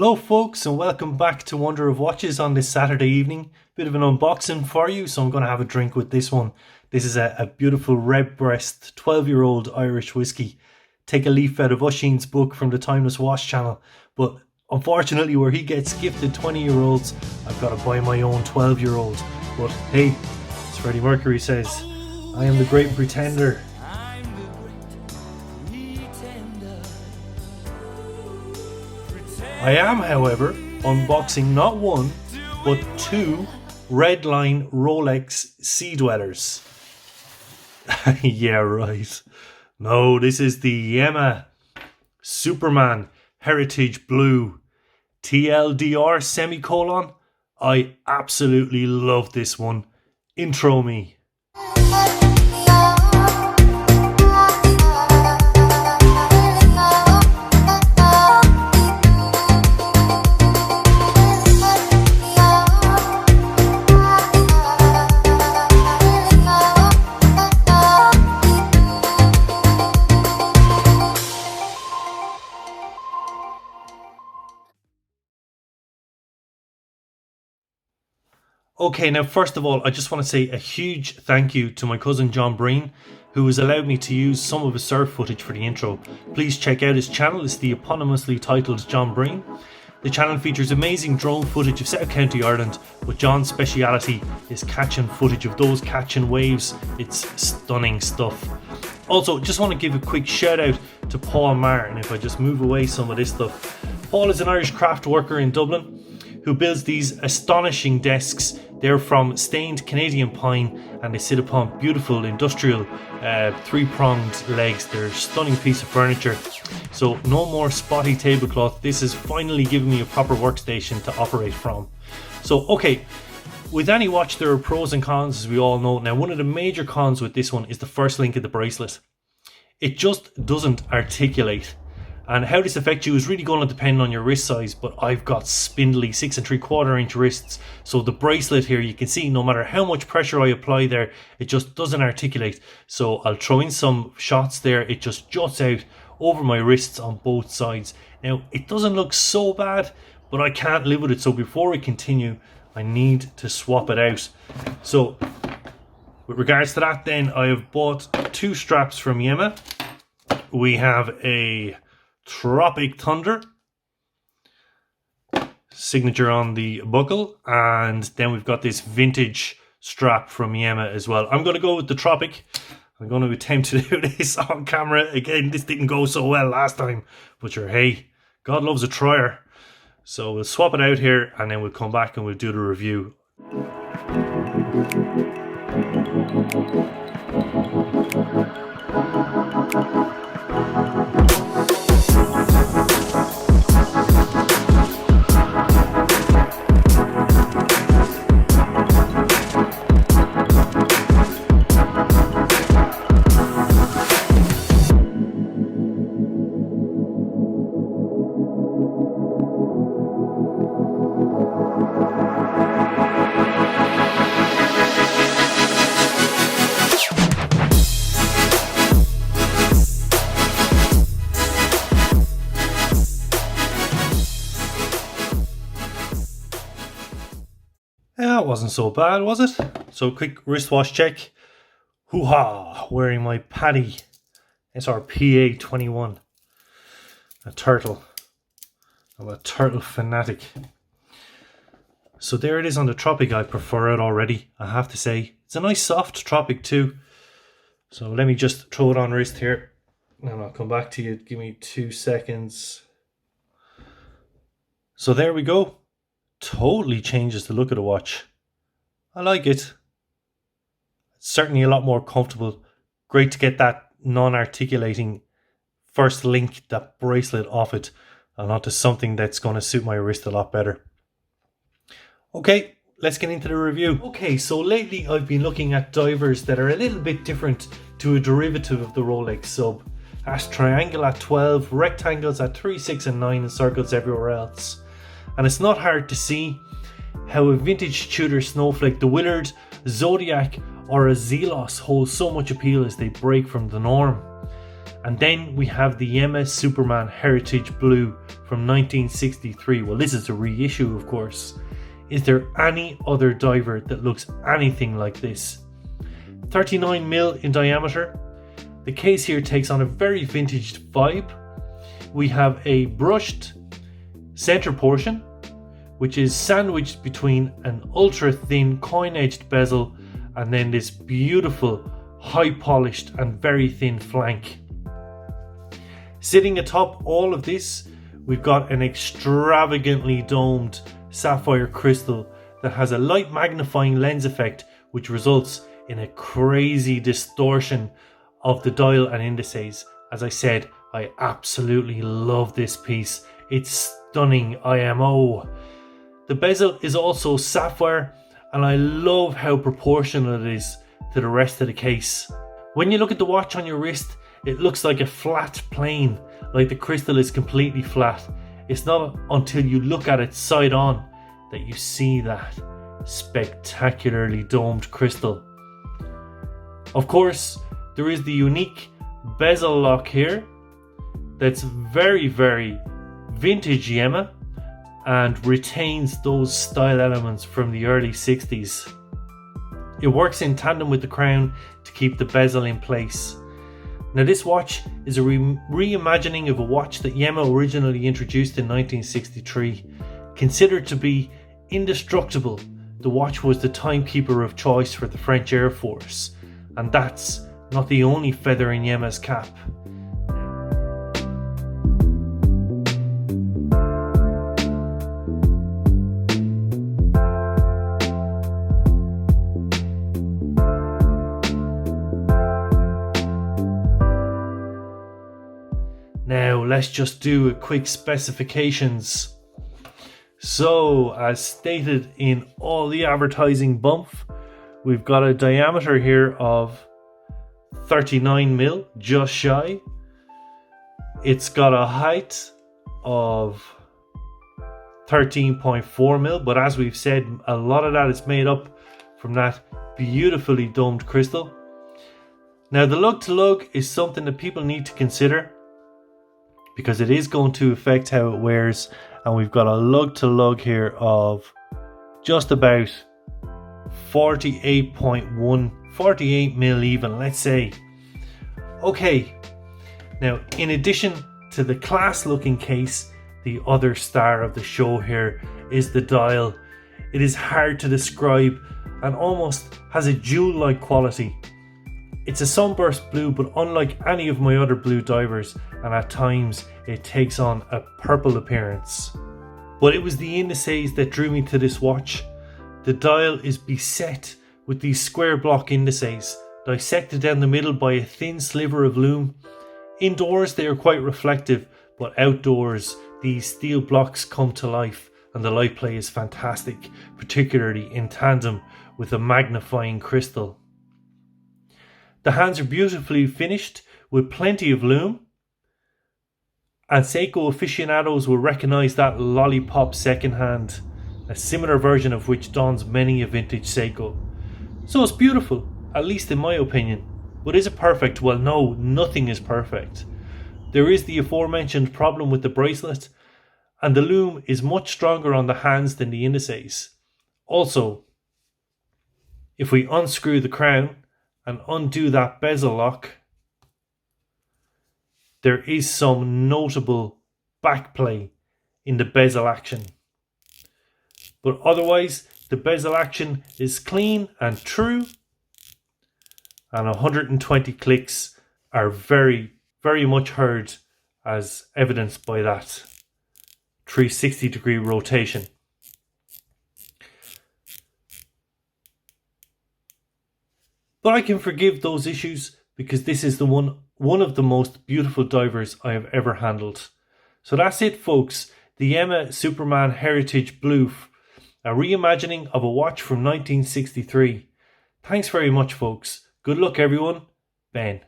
Hello folks, and welcome back to Wonder of Watches on this Saturday evening. Bit of an unboxing for you, so I'm going to have a drink with this one. This is a beautiful Redbreast 12-year-old Irish whiskey. Take a leaf out of Oisin's book from the Timeless Wash channel, but unfortunately where he gets gifted 20-year-olds, I've got to buy my own 12-year-old. But hey, as Freddie Mercury says, I am the great pretender. I am, however, unboxing not one, but two Redline Rolex Sea Dwellers. Yeah, right. No, this is the Yema Superman Heritage Blue TLDR semicolon. I absolutely love this one. Intro me. Okay, now first of all, I just want to say a huge thank you to my cousin John Breen, who has allowed me to use some of his surf footage for the intro. Please check out his channel, it's the eponymously titled John Breen. The channel features amazing drone footage of South County, Ireland, but John's speciality is catching footage of those catching waves. It's stunning stuff. Also, just want to give a quick shout out to Paul Meagher, and if I just move away some of this stuff. Paul is an Irish craft worker in Dublin who builds these astonishing desks. They're from stained Canadian pine and they sit upon beautiful industrial three-pronged legs. They're a stunning piece of furniture. So no more spotty tablecloth. This is finally giving me a proper workstation to operate from. So okay, with any watch there are pros and cons, as we all know. Now one of the major cons with this one is the first link of the bracelet. It just doesn't articulate. And how this affects you is really going to depend on your wrist size, but I've got spindly 6 3/4 inch wrists. So the bracelet here, you can see no matter how much pressure I apply there, it just doesn't articulate. So I'll throw in some shots there. It just juts out over my wrists on both sides. Now it doesn't look so bad, but I can't live with it. So before we continue, I need to swap it out. So with regards to that then, I have bought two straps from Yema. We have a Tropic Thunder signature on the buckle, and then we've got this vintage strap from Yema as well. I'm going to go with the Tropic. I'm going to attempt to do this on camera again. This didn't go so well last time, but sure, hey, God loves a trier. So we'll swap it out here and then we'll come back and we'll do the review. That wasn't so bad, was it? So quick wristwatch check. Hoo-ha! Wearing my Paddy SRPA 21. A turtle. I'm a turtle fanatic. So there it is on the Tropic. I prefer it already, I have to say. It's a nice soft Tropic too. So let me just throw it on wrist here. And I'll come back to you. Give me 2 seconds. So there we go. Totally changes the look of the watch. I like it. It's certainly a lot more comfortable. Great to get that non-articulating first link, that bracelet off it, and onto something that's going to suit my wrist a lot better. Okay, let's get into the review. Okay, so lately I've been looking at divers that are a little bit different to a derivative of the Rolex sub. That's triangle at 12, rectangles at 3, 6 and 9, and circles everywhere else. And it's not hard to see how a vintage Tudor snowflake, the Willard, Zodiac or a Zelos hold so much appeal as they break from the norm. And then we have the Yema Superman Heritage Blue from 1963. Well, this is a reissue, of course. Is there any other diver that looks anything like this? 39mm in diameter. The case here takes on a very vintage vibe. We have a brushed center portion, which is sandwiched between an ultra thin coin-edged bezel and then this beautiful, high polished and very thin flank. Sitting atop all of this, we've got an extravagantly domed sapphire crystal that has a light magnifying lens effect, which results in a crazy distortion of the dial and indices. As I said, I absolutely love this piece. It's stunning IMO. The bezel is also sapphire, and I love how proportional it is to the rest of the case. When you look at the watch on your wrist, it looks like a flat plane, like the crystal is completely flat. It's not until you look at it side on that you see that spectacularly domed crystal. Of course, there is the unique bezel lock here that's very, very vintage Yema and retains those style elements from the early 60s. It works in tandem with the crown to keep the bezel in place. Now, this watch is a reimagining of a watch that Yema originally introduced in 1963. Considered to be indestructible, the watch was the timekeeper of choice for the French Air Force, and that's not the only feather in Yema's cap. Now let's just do a quick specifications. So, as stated in all the advertising bump, we've got a diameter here of 39mm, just shy. It's got a height of 13.4mm, but as we've said, a lot of that is made up from that beautifully domed crystal. Now, the lug to lug is something that people need to consider, because it is going to affect how it wears, and we've got a lug to lug here of just about 48 even, let's say. Okay, now in addition to the class looking case, the other star of the show here is the dial. It is hard to describe and almost has a jewel-like quality. It's a sunburst blue, but unlike any of my other blue divers, and at times it takes on a purple appearance. But it was the indices that drew me to this watch. The dial is beset with these square block indices, dissected down the middle by a thin sliver of lume. Indoors they are quite reflective, but outdoors these steel blocks come to life and the light play is fantastic, particularly in tandem with a magnifying crystal. The hands are beautifully finished with plenty of lume, and Seiko aficionados will recognise that lollipop second hand, a similar version of which dons many a vintage Seiko. So it's beautiful, at least in my opinion. But is it perfect? Well, no, nothing is perfect. There is the aforementioned problem with the bracelet, and the lume is much stronger on the hands than the indices. Also, if we unscrew the crown and undo that bezel lock, there is some notable backplay in the bezel action. But otherwise, the bezel action is clean and true, and 120 clicks are very, very much heard, as evidenced by that 360-degree rotation. But I can forgive those issues because this is one of the most beautiful divers I have ever handled. So that's it, folks. The Yema Superman Heritage Blue, a reimagining of a watch from 1963. Thanks very much, folks. Good luck, everyone. Ben.